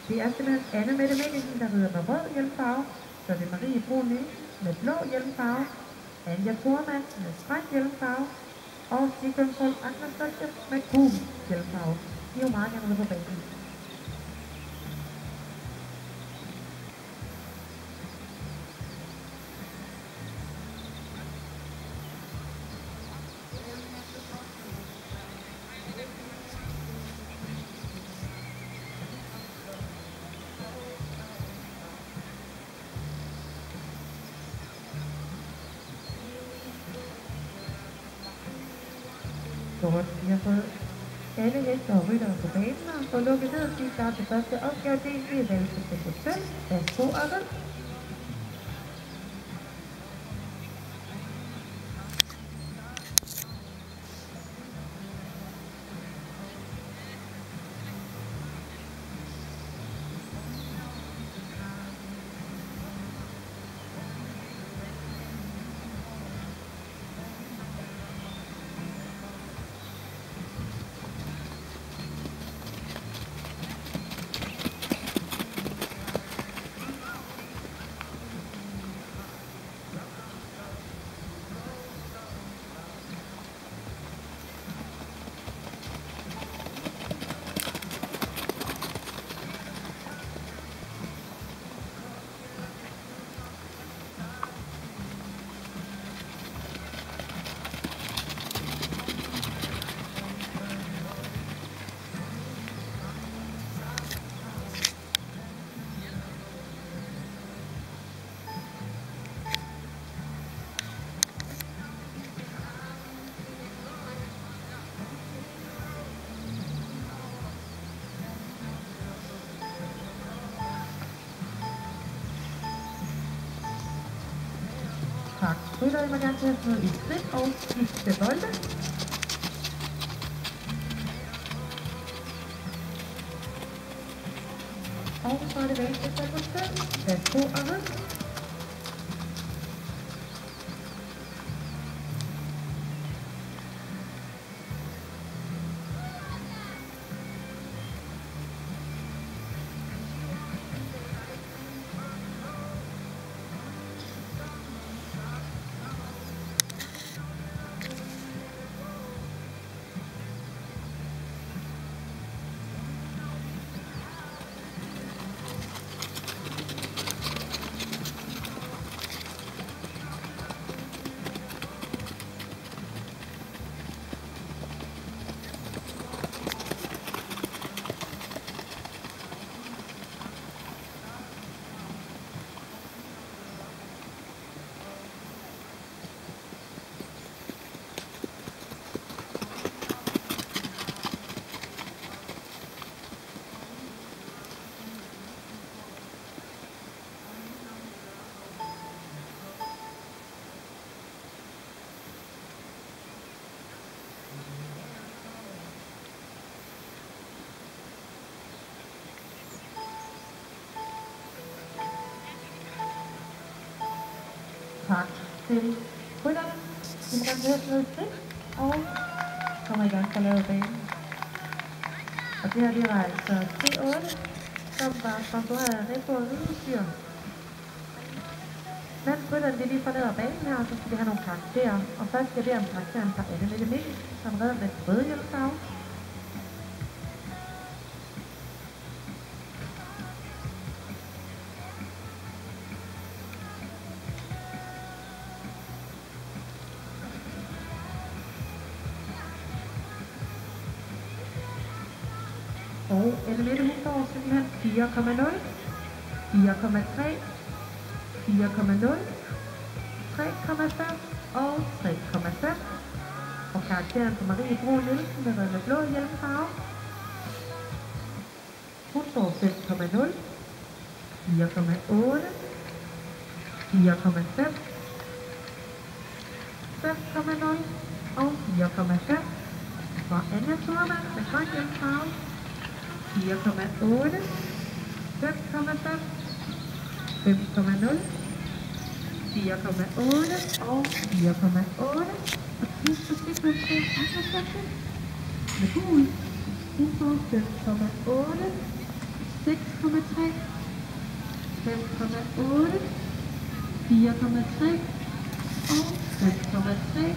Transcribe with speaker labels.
Speaker 1: Det er simpelthen Anne Mette Mikkelsen, der rider med rød hjelmfarve. Så er det Marie Brun Nielsen med blå hjelmfarve. Anja Thormann med streg hjelmfarve. Og Sigurd Kold Agner med gul hjelmfarve. De er jo meget gerne på banen. Godt, vi har fået alle heste og ryttere på banen og får lukket ned, de er klar til første opgave. Det er valgte på selv. Værsgo, Arne. Tak. Rytter må gerne til at smide i skridt og skifte bolde. Og så er det valgte på selv. Værsgo, Arne. Tak til rytterne. Vi må gerne høre noget skridt, og kommer i gang for at lave banen. Og det her, det var altså T8, som var sponsoreret af Red Bull Rideudstyr. Men rytterne det lige forlader banen her, så skal vi have nogle karakterer. Og først skal vi have karakteren fra Anne Mette Mikkelsen, som redder med røde hjelmfarve. Og Anne Mette, hun får simpelthen 4,0, 4,3, 4,0, 3,5 og 3,5. Og karakteren for Marie Brun Nielsen, der med blå hjelmfarve. Hun får 5,0, 4,8, 4,5, 5,0 og 4,5. For Anja Thormann med grøn hjelmfarve. 4,8, 5,5, 5,0, 4,8 og 4,8. Og sidste Sigurd Kold Agner med gul. Hun får 5,8, 6,3, 5,8, 4,3 og 5,3.